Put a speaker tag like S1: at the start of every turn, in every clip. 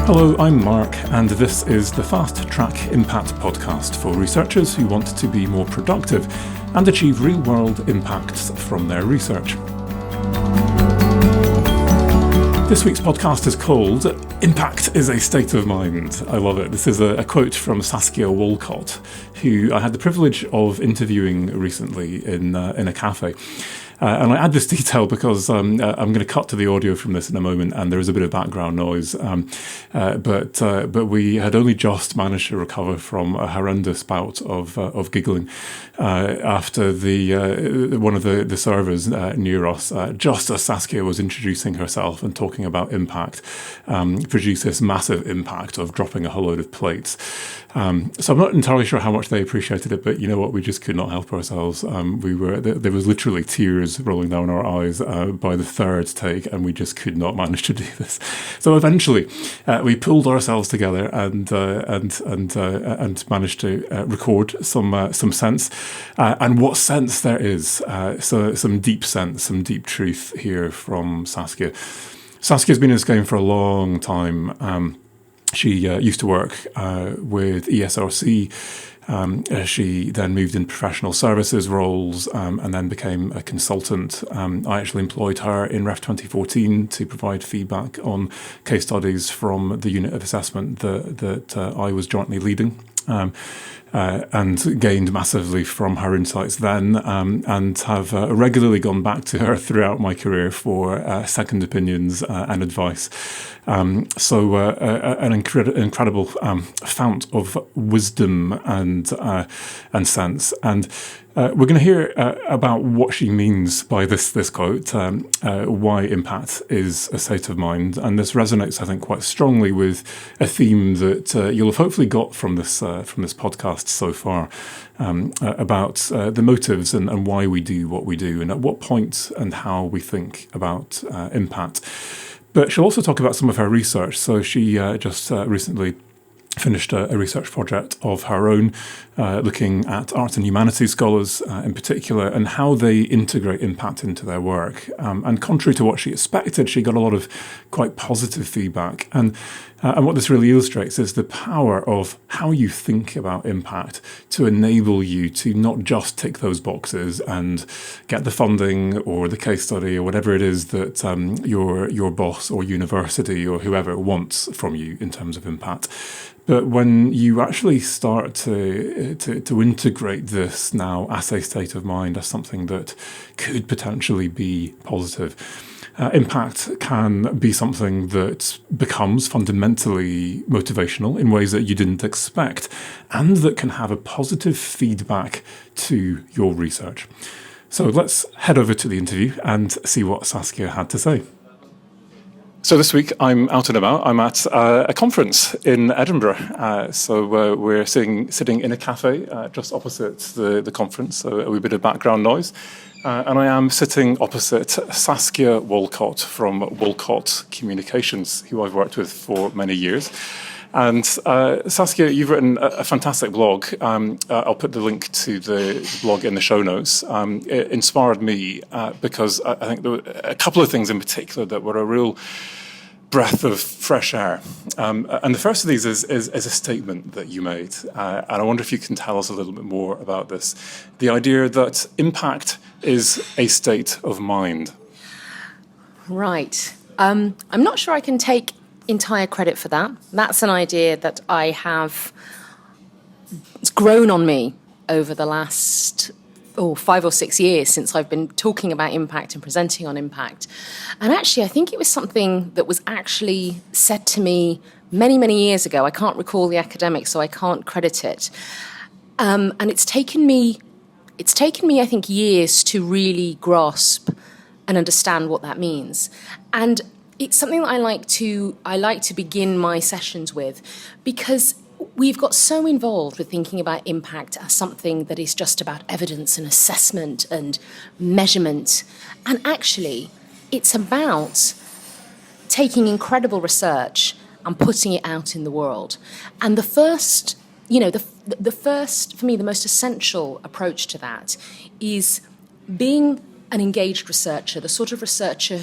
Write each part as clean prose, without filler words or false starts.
S1: Hello, I'm Mark, and this is the Fast Track Impact podcast for researchers who want to be more productive and achieve real-world impacts from their research. This week's podcast is called Impact is a State of Mind. I love it. This is a quote from Saskia Walcott, who I had the privilege of interviewing recently in a cafe. And I add this detail because I'm going to cut to the audio from this in a moment, and there is a bit of background noise. But we had only just managed to recover from a horrendous bout of giggling after one of the servers near us, just as Saskia was introducing herself and talking about impact, produced this massive impact of dropping a whole load of plates. So I'm not entirely sure how much they appreciated it, but you know what? We just could not help ourselves. There was literally tears rolling down our eyes by the third take, and we just could not manage to do this. So eventually, we pulled ourselves together and managed to record some sense, and what sense there is. So some deep sense, some deep truth here from Saskia. Saskia's been in this game for a long time. She used to work with ESRC. She then moved in professional services roles and then became a consultant. I actually employed her in Ref 2014 to provide feedback on case studies from the unit of assessment that I was jointly leading. And gained massively from her insights then, and have regularly gone back to her throughout my career for second opinions and advice. So an incredible fount of wisdom and sense. And we're going to hear about what she means by this quote, why impact is a state of mind. And this resonates, I think, quite strongly with a theme that you'll have hopefully got from this podcast so far, about the motives and why we do what we do, and at what point and how we think about impact. But she'll also talk about some of her research. So she just recently finished a research project of her own, looking at arts and humanities scholars in particular, and how they integrate impact into their work. And contrary to what she expected, she got a lot of quite positive feedback. And what this really illustrates is the power of how you think about impact to enable you to not just tick those boxes and get the funding or the case study or whatever it is that your boss or university or whoever wants from you in terms of impact. But when you actually start to integrate this now as a state of mind, as something that could potentially be positive, impact can be something that becomes fundamentally motivational in ways that you didn't expect, and that can have a positive feedback to your research. So let's head over to the interview and see what Saskia had to say. So this week I'm out and about. I'm at a conference in Edinburgh. So we're sitting in a cafe just opposite the conference, so a wee bit of background noise. And I am sitting opposite Saskia Walcott from Walcott Communications, who I've worked with for many years. And Saskia, you've written a fantastic blog. I'll put the link to the blog in the show notes. It inspired me because I think there were a couple of things in particular that were a real breath of fresh air. And the first of these is a statement that you made. And I wonder if you can tell us a little bit more about this. The idea that impact is a state of mind.
S2: Right. I'm not sure I can take entire credit for that. That's an idea that it's grown on me over the last 5 or 6 years since I've been talking about impact and presenting on impact. And actually, I think it was something that was actually said to me many, many years ago. I can't recall the academic, so I can't credit it. And it's taken me, I think, years to really grasp and understand what that means. And it's something that I like to begin my sessions with, because we've got so involved with thinking about impact as something that is just about evidence and assessment and measurement. And actually, it's about taking incredible research and putting it out in the world. And the first, for me, the most essential approach to that is being an engaged researcher, the sort of researcher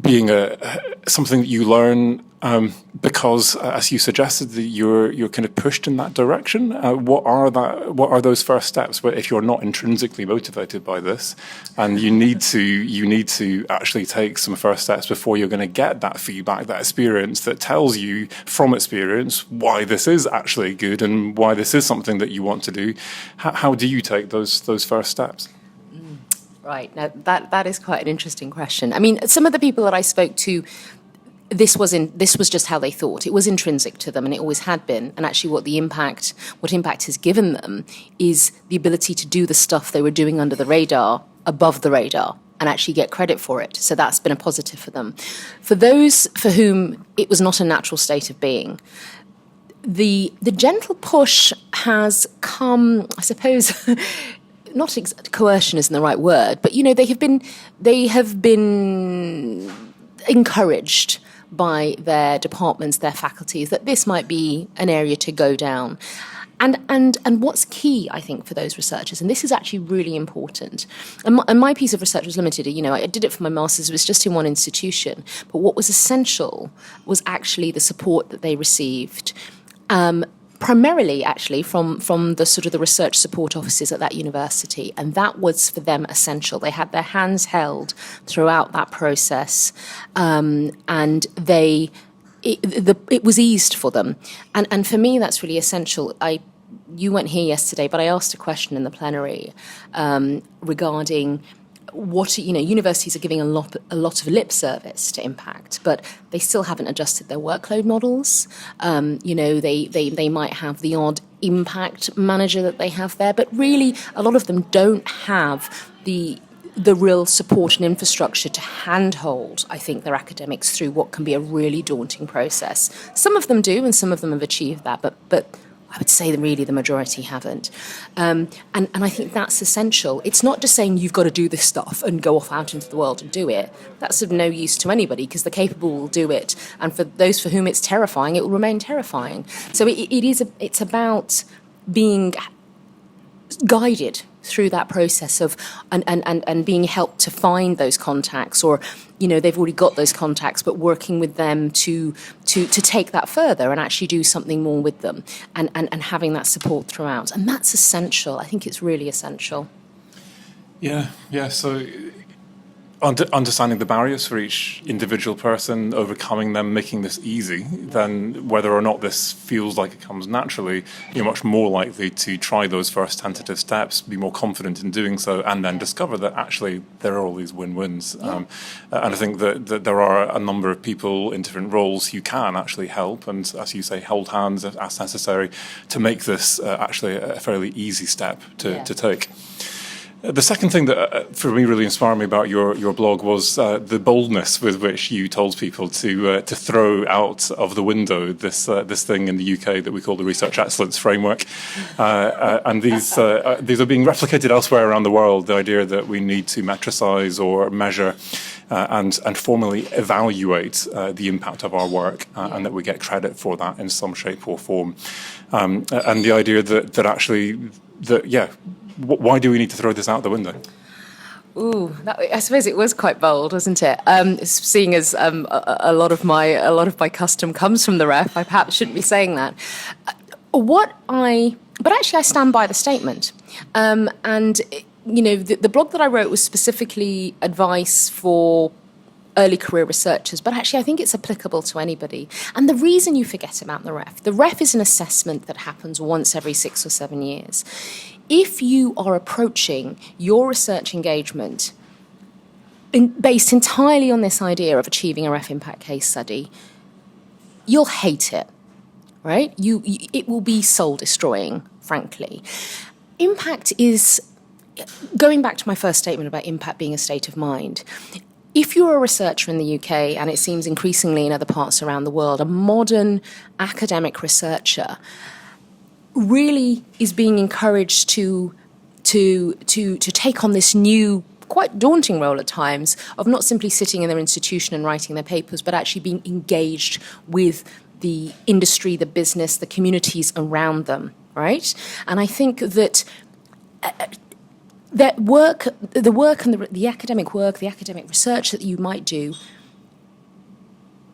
S1: being something that you learn because, as you suggested, that you're kind of pushed in that direction. What are those first steps? Where if you're not intrinsically motivated by this, and you need to actually take some first steps before you're going to get that feedback, that experience that tells you from experience why this is actually good and why this is something that you want to do. How do you take those first steps?
S2: Right. Now, that is quite an interesting question. I mean, some of the people that I spoke to, this was just how they thought. It was intrinsic to them, and it always had been. And actually, what impact has given them is the ability to do the stuff they were doing under the radar, above the radar, and actually get credit for it. So that's been a positive for them. For those for whom it was not a natural state of being, the gentle push has come, I suppose. Not coercion isn't the right word, but they have been encouraged by their departments, their faculties, that this might be an area to go down. And what's key, I think, for those researchers, and this is actually really important, and my piece of research was limited. I did it for my master's, it was just in one institution, but what was essential was actually the support that they received. Primarily, actually, from the sort of the research support offices at that university, and that was for them essential. They had their hands held throughout that process, and it was eased for them, and for me that's really essential. You weren't here yesterday, but I asked a question in the plenary regarding what universities are giving a lot of lip service to impact, but they still haven't adjusted their workload models. They might have the odd impact manager that they have there, but really a lot of them don't have the real support and infrastructure to handhold, I think, their academics through what can be a really daunting process. Some of them do, and some of them have achieved that, but I would say that really the majority haven't. And I think that's essential. It's not just saying you've got to do this stuff and go off out into the world and do it. That's of no use to anybody because the capable will do it. And for those for whom it's terrifying, it will remain terrifying. So it's about being guided through that process of and being helped to find those contacts, or they've already got those contacts, but working with them to take that further and actually do something more with them, and having that support throughout. And that's essential. I think it's really essential.
S1: Yeah. So understanding the barriers for each individual person, overcoming them, making this easy, then whether or not this feels like it comes naturally, you're much more likely to try those first tentative steps, be more confident in doing so, and then discover that actually there are all these win-wins. Yeah. And I think that there are a number of people in different roles who can actually help, and as you say, hold hands as necessary to make this actually a fairly easy step to take. The second thing that, for me, really inspired me about your blog was the boldness with which you told people to throw out of the window this thing in the UK that we call the Research Excellence Framework, and these are being replicated elsewhere around the world. The idea that we need to metricize or measure and formally evaluate the impact of our work, and that we get credit for that in some shape or form, and the idea that actually why do we need to throw this out the window?
S2: Ooh, I suppose it was quite bold, wasn't it? Seeing as a lot of my custom comes from the ref, I perhaps shouldn't be saying that. But actually, I stand by the statement. And the blog that I wrote was specifically advice for early career researchers, but actually I think it's applicable to anybody. And the reason you forget about the ref is an assessment that happens once every 6 or 7 years. If you are approaching your research engagement based entirely on this idea of achieving a ref impact case study, you'll hate it, right? It will be soul-destroying, frankly. Impact is, going back to my first statement about impact being a state of mind, if you're a researcher in the UK, and it seems increasingly in other parts around the world, a modern academic researcher really is being encouraged to take on this new, quite daunting role at times of not simply sitting in their institution and writing their papers, but actually being engaged with the industry, the business, the communities around them, right? And I think that the academic work, the academic research that you might do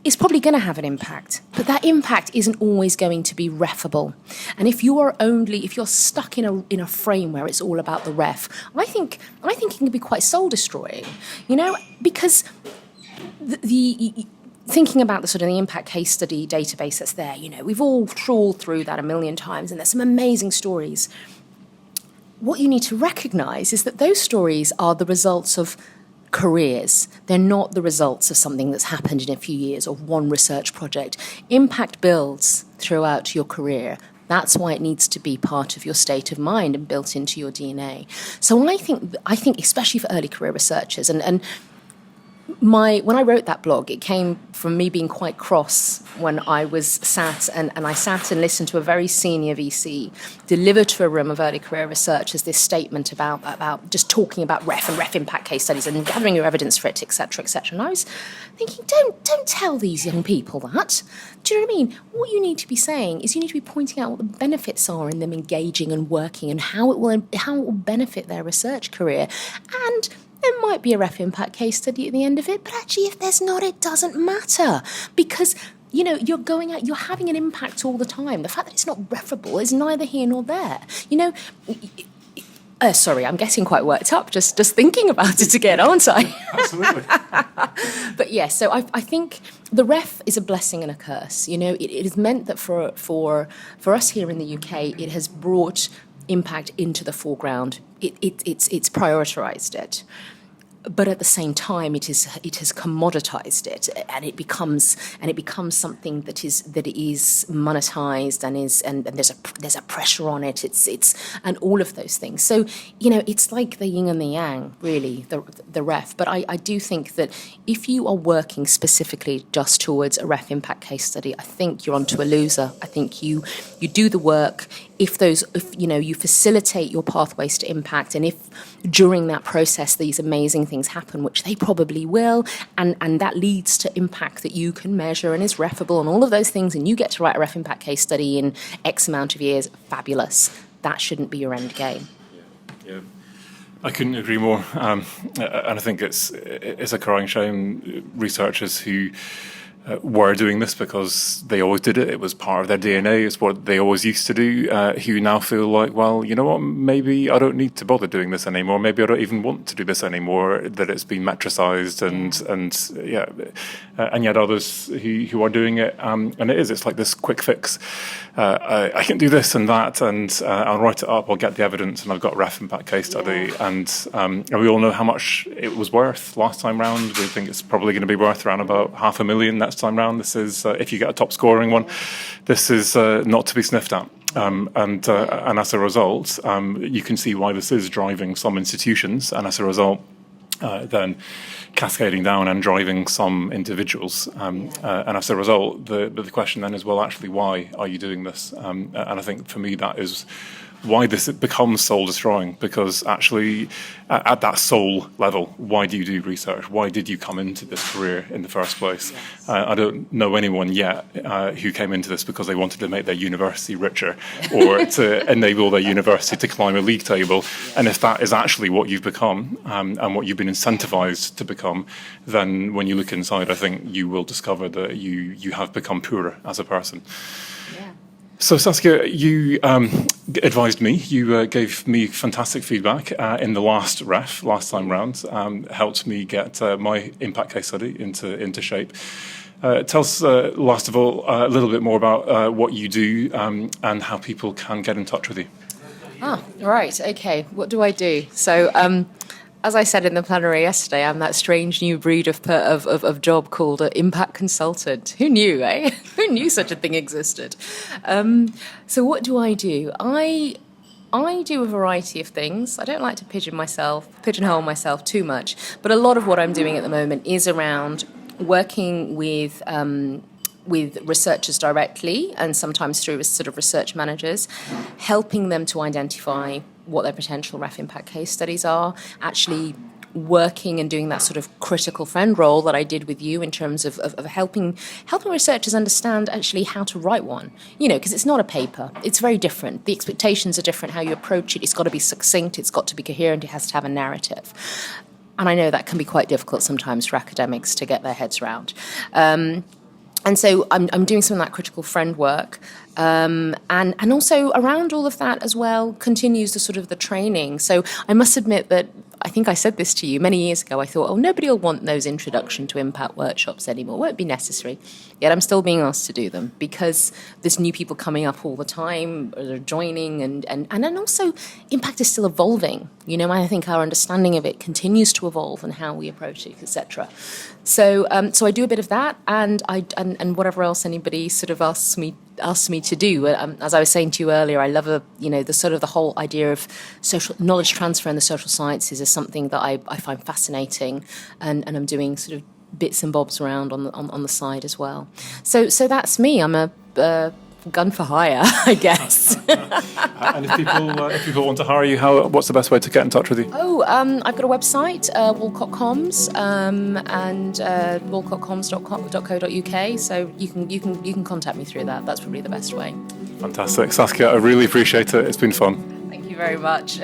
S2: is probably going to have an impact, but that impact isn't always going to be refable. And if you're stuck in a frame where it's all about the ref, I think it can be quite soul destroying, because the thinking about the sort of the impact case study database that's there, we've all trawled through that a million times, and there's some amazing stories. What you need to recognize is that those stories are the results of careers. They're not the results of something that's happened in a few years or one research project. Impact builds throughout your career. That's why it needs to be part of your state of mind and built into your DNA. So I think especially for early career researchers, and when I wrote that blog, it came from me being quite cross when I was sat and listened to a very senior VC deliver to a room of early career researchers this statement about just talking about ref and ref impact case studies and gathering your evidence for it, et cetera, et cetera. And I was thinking, don't tell these young people that. Do you know what I mean? What you need to be saying is you need to be pointing out what the benefits are in them engaging and working and how it will benefit their research career. And there might be a ref impact case study at the end of it, but actually if there's not, it doesn't matter, because you're going out, you're having an impact all the time. The fact that it's not referable is neither here nor there. Sorry, I'm getting quite worked up just thinking about it again, aren't I?
S1: Absolutely.
S2: But yes, so I think the ref is a blessing and a curse. It has meant that for us here in the UK, it has brought impact into the foreground. It's prioritised it. But at the same time, it has commoditized it, and it becomes something that is monetized and there's a pressure on it. It's and all of those things. So it's like the yin and the yang, really, the ref. But I do think that if you are working specifically just towards a ref impact case study, I think you're onto a loser. I think you do the work. If you facilitate your pathways to impact, and if during that process these amazing things happen, which they probably will, and that leads to impact that you can measure and is refable and all of those things, and you get to write a ref impact case study in X amount of years, fabulous. That shouldn't be your end game.
S1: Yeah. I couldn't agree more, and I think it's a crying shame. Researchers who were doing this because they always did it. It was part of their DNA. It's what they always used to do. Who now feel like, well, you know what? Maybe I don't need to bother doing this anymore. Maybe I don't even want to do this anymore. That it's been metricized and yet others who are doing it. And it's like this quick fix. I can do this and that, and I'll write it up. I'll get the evidence, and I've got a ref impact case study. And we all know how much it was worth last time round. We think it's probably going to be worth around about $500,000 next time round. This is if you get a top scoring one, this is not to be sniffed at. And as a result, you can see why this is driving some institutions, and as a result, then cascading down and driving some individuals. And as a result, the question then is, well, actually, why are you doing this? And I think for me, that is why this becomes soul destroying, because actually at that soul level, why do you do research? Why did you come into this career in the first place? Yes. I don't know anyone yet who came into this because they wanted to make their university richer or to enable their university to climb a league table. And if that is actually what you've become and what you've been incentivized to become, then when you look inside, I think you will discover that you have become poorer as a person. Yeah. So Saskia, you advised me, you gave me fantastic feedback in the last time round, helped me get my impact case study into shape. Tell us, last of all, a little bit more about what you do and how people can get in touch with you.
S2: Right, okay. What do I do? So, as I said in the plenary yesterday, I'm that strange new breed of job called an impact consultant. Who knew, eh? Who knew such a thing existed? So what do? I do a variety of things. I don't like to pigeonhole myself too much, but a lot of what I'm doing at the moment is around working with researchers directly, and sometimes through sort of research managers, helping them to identify what their potential ref impact case studies are, actually working and doing that sort of critical friend role that I did with you in terms of helping researchers understand actually how to write one, because it's not a paper. It's very different. The expectations are different, how you approach it. It's got to be succinct. It's got to be coherent. It has to have a narrative. And I know that can be quite difficult sometimes for academics to get their heads around. And so I'm doing some of that critical friend work. And also around all of that as well continues the sort of the training. So I must admit that I think I said this to you many years ago. I thought, nobody will want those introduction to impact workshops anymore. It won't be necessary. Yet I'm still being asked to do them because there's new people coming up all the time, or they're joining, and then also impact is still evolving. I think our understanding of it continues to evolve and how we approach it, etc. So I do a bit of that, and whatever else anybody sort of asks me to do. As I was saying to you earlier, I love the sort of the whole idea of social knowledge transfer in the social sciences is something that I find fascinating, and I'm doing sort of bits and bobs around on the side as well. So that's me. I'm a gun for hire, I guess.
S1: And if people want to hire you, what's the best way to get in touch with you?
S2: I've got a website, Walcott Comms, and walcottcomms.co.uk. So you can contact me through that. That's probably the best way.
S1: Fantastic, Saskia. I really appreciate it. It's been fun.
S2: Thank you very much.